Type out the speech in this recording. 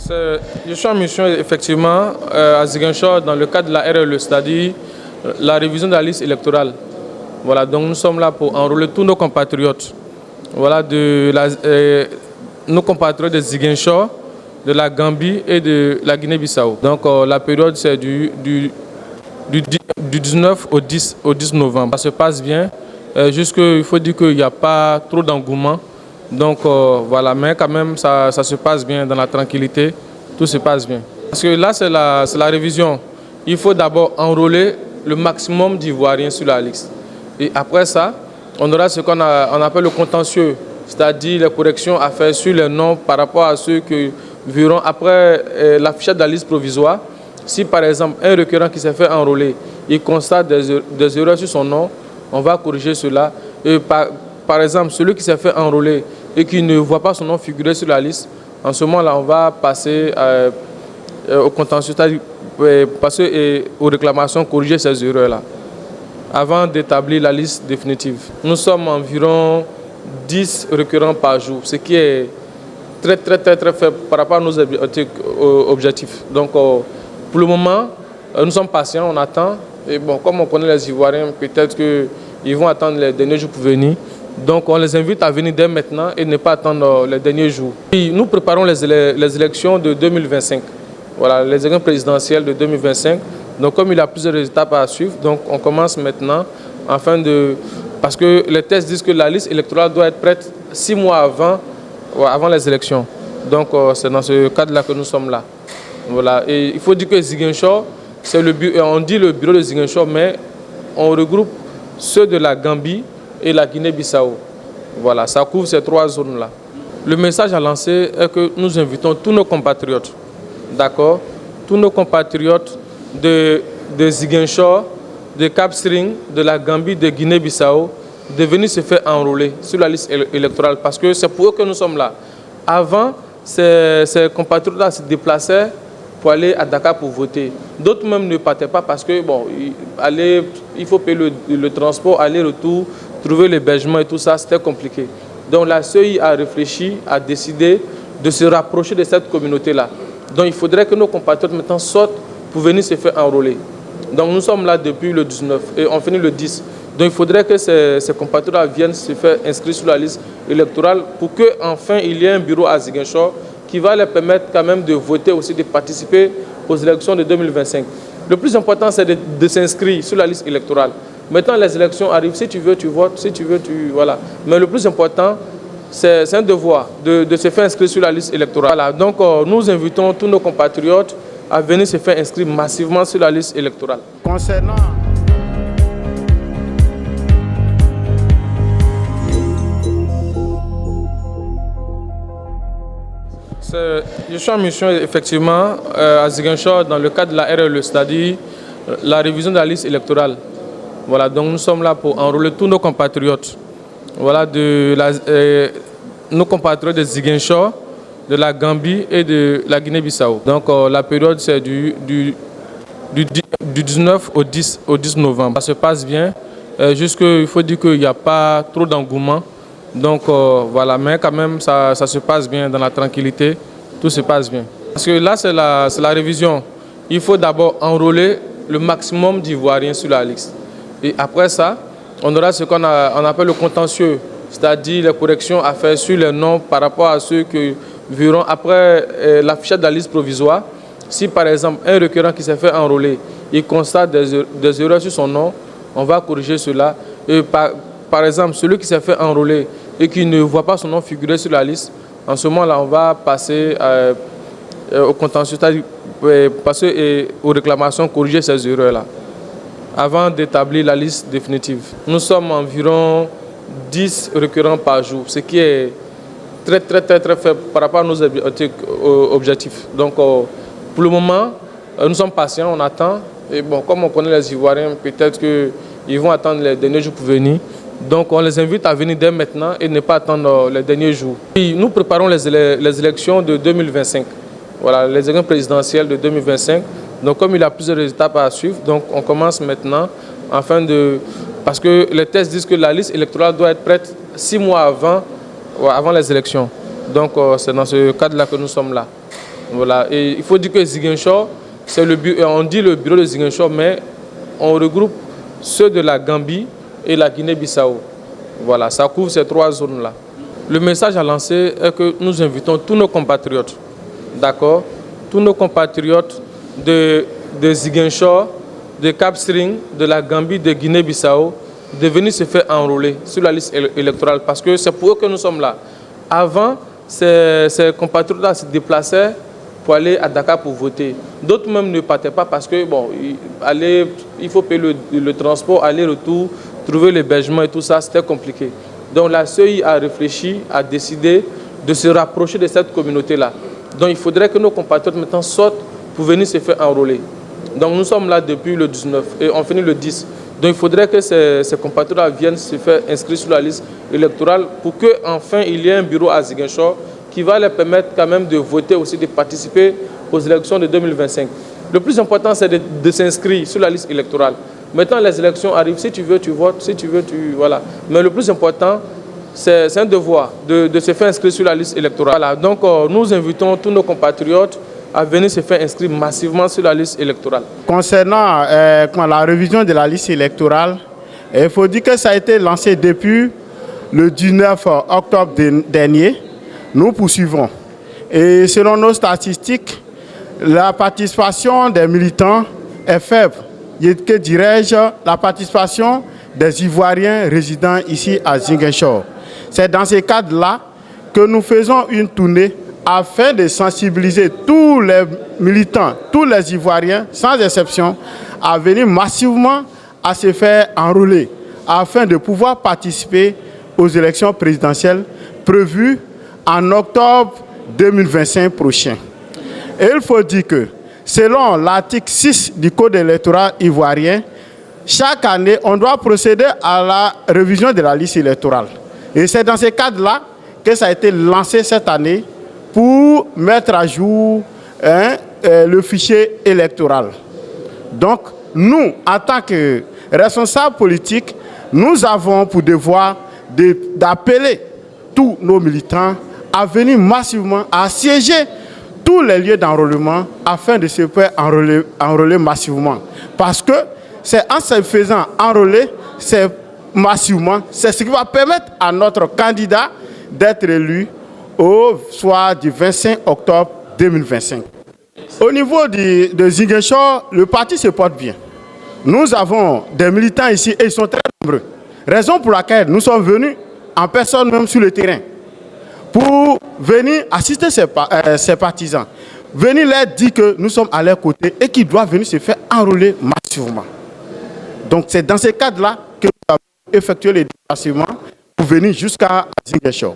Je suis en mission effectivement à Ziguinchor dans le cadre de la RLE, c'est-à-dire la révision de la liste électorale. Voilà, donc nous sommes là pour enrôler tous nos compatriotes. Voilà, nos compatriotes de Ziguinchor, de la Gambie et de la Guinée-Bissau. Donc la période c'est du 19 au 10 novembre. Ça se passe bien, il faut dire qu'il n'y a pas trop d'engouement. Donc voilà, mais quand même ça se passe bien dans la tranquillité, tout se passe bien. Parce que là c'est la révision. Il faut d'abord enrôler le maximum d'Ivoiriens sur la liste. Et après ça, on aura ce qu'on appelle le contentieux, c'est-à-dire les corrections à faire sur les noms par rapport à ceux qui verront après l'affichage de la liste provisoire. Si par exemple un requérant qui s'est fait enrôler, il constate des erreurs sur son nom, on va corriger cela. Et par exemple, celui qui s'est fait enrôler et qui ne voit pas son nom figurer sur la liste, en ce moment-là, on va passer au contentieux, c'est-à-dire passer aux réclamations, corriger ces erreurs-là, avant d'établir la liste définitive. Nous sommes environ 10 requérants par jour, ce qui est très faible par rapport à nos objectifs. Donc, pour le moment, nous sommes patients, on attend. Et bon, comme on connaît les Ivoiriens, peut-être qu'ils vont attendre les derniers jours pour venir. Donc, on les invite à venir dès maintenant et ne pas attendre les derniers jours. Et nous préparons les élections de 2025. Voilà, les élections présidentielles de 2025. Donc, comme il y a plusieurs étapes à suivre, donc on commence maintenant parce que les tests disent que la liste électorale doit être prête 6 mois avant les élections. Donc, c'est dans ce cadre-là que nous sommes là. Voilà. Et il faut dire que Ziguinchor, on dit le bureau de Ziguinchor, mais on regroupe ceux de la Gambie et la Guinée-Bissau. Voilà, ça couvre ces 3 zones-là. Le message à lancer est que nous invitons tous nos compatriotes, d'accord, tous nos compatriotes de Ziguinchor, de Cap-Skirring, de la Gambie, de Guinée-Bissau, de venir se faire enrôler sur la liste électorale parce que c'est pour eux que nous sommes là. Avant, ces compatriotes-là se déplaçaient pour aller à Dakar pour voter. D'autres même ne partaient pas parce que bon, il faut payer le transport, aller-retour, trouver l'hébergement et tout ça, c'était compliqué. Donc la CEI a réfléchi, a décidé de se rapprocher de cette communauté-là. Donc il faudrait que nos compatriotes maintenant sortent pour venir se faire enrôler. Donc nous sommes là depuis le 19 et on finit le 10. Donc il faudrait que ces compatriotes viennent se faire inscrire sur la liste électorale pour qu'enfin il y ait un bureau à Ziguinchor qui va leur permettre quand même de voter aussi, de participer aux élections de 2025. Le plus important, c'est de s'inscrire sur la liste électorale. Maintenant, les élections arrivent. Si tu veux, tu votes. Si tu veux, voilà. Mais le plus important, c'est un devoir de se faire inscrire sur la liste électorale. Voilà. Donc, nous invitons tous nos compatriotes à venir se faire inscrire massivement sur la liste électorale. Concernant je suis en mission effectivement à Ziguinchor dans le cadre de la RLE, c'est-à-dire la révision de la liste électorale. Voilà, donc nous sommes là pour enrôler tous nos compatriotes. Voilà, nos compatriotes de Ziguinchor, de la Gambie et de la Guinée-Bissau. Donc la période c'est du 19 au 10 novembre. Ça se passe bien, il faut dire qu'il n'y a pas trop d'engouement. Donc voilà, mais quand même ça se passe bien dans la tranquillité, tout se passe bien. Parce que là c'est la révision. Il faut d'abord enrôler le maximum d'Ivoiriens sur la liste. Et après ça, on aura ce qu'on appelle le contentieux, c'est-à-dire les corrections à faire sur les noms par rapport à ceux qui verront après l'affichage de la liste provisoire. Si par exemple un requérant qui s'est fait enrôler, il constate des erreurs sur son nom, on va corriger cela. Et par exemple, celui qui s'est fait enrôler et qui ne voit pas son nom figurer sur la liste, en ce moment-là, on va passer au contentieux, c'est-à-dire passer aux réclamations, corriger ces erreurs-là, avant d'établir la liste définitive. Nous sommes environ 10 requérants par jour, ce qui est très faible par rapport à nos objectifs. Donc, pour le moment, nous sommes patients, on attend. Et bon, comme on connaît les Ivoiriens, peut-être qu'ils vont attendre les derniers jours pour venir. Donc, on les invite à venir dès maintenant et ne pas attendre les derniers jours. Et nous préparons les élections de 2025. Voilà, les élections présidentielles de 2025. Donc, comme il y a plusieurs étapes à suivre, donc on commence maintenant parce que les tests disent que la liste électorale doit être prête 6 mois avant les élections. Donc, c'est dans ce cadre-là que nous sommes là. Voilà. Et il faut dire que Ziguinchor, c'est on dit le bureau de Ziguinchor, mais on regroupe ceux de la Gambie et la Guinée-Bissau. Voilà, ça couvre ces 3 zones-là. Le message à lancer est que nous invitons tous nos compatriotes, d'accord, tous nos compatriotes de Ziguinchor, de Cap Skirring, de la Gambie, de Guinée-Bissau, de venir se faire enrôler sur la liste électorale parce que c'est pour eux que nous sommes là. Avant, ces compatriotes-là se déplaçaient pour aller à Dakar pour voter. D'autres même ne partaient pas parce que bon, il faut payer le transport, aller-retour, trouver l'hébergement et tout ça, c'était compliqué. Donc la CEI a réfléchi, a décidé de se rapprocher de cette communauté-là. Donc il faudrait que nos compatriotes maintenant sortent pour venir se faire enrôler. Donc nous sommes là depuis le 19 et on finit le 10. Donc il faudrait que ces compatriotes viennent se faire inscrire sur la liste électorale pour qu'enfin il y ait un bureau à Ziguinchor qui va leur permettre quand même de voter aussi, de participer aux élections de 2025. Le plus important, c'est de s'inscrire sur la liste électorale. Maintenant, les élections arrivent. Si tu veux, tu votes. Si tu veux, voilà. Mais le plus important, c'est un devoir de se faire inscrire sur la liste électorale. Voilà. Donc, nous invitons tous nos compatriotes à venir se faire inscrire massivement sur la liste électorale. Concernant la révision de la liste électorale, il faut dire que ça a été lancé depuis le 19 octobre dernier. Nous poursuivons. Et selon nos statistiques, la participation des militants est faible. Que dirais-je, la participation des Ivoiriens résidant ici à Ziguinchor. C'est dans ce cadre-là que nous faisons une tournée afin de sensibiliser tous les militants, tous les Ivoiriens, sans exception, à venir massivement à se faire enrôler afin de pouvoir participer aux élections présidentielles prévues en octobre 2025 prochain. Et il faut dire que, selon l'article 6 du Code électoral ivoirien, chaque année, on doit procéder à la révision de la liste électorale. Et c'est dans ce cadre-là que ça a été lancé cette année pour mettre à jour le fichier électoral. Donc, nous, en tant que responsables politiques, nous avons pour devoir d'appeler tous nos militants à venir massivement, à siéger tous les lieux d'enrôlement afin de se faire enrôler massivement. Parce que c'est en se faisant enrôler massivement, c'est ce qui va permettre à notre candidat d'être élu au soir du 25 octobre 2025. Au niveau de Ziguinchor, le parti se porte bien. Nous avons des militants ici et ils sont très nombreux. Raison pour laquelle nous sommes venus en personne même sur le terrain pour venir assister ces partisans, venir leur dire que nous sommes à leur côté et qu'ils doivent venir se faire enrôler massivement. Donc c'est dans ce cadre-là que nous avons effectué les déplacements pour venir jusqu'à Ziguinchor.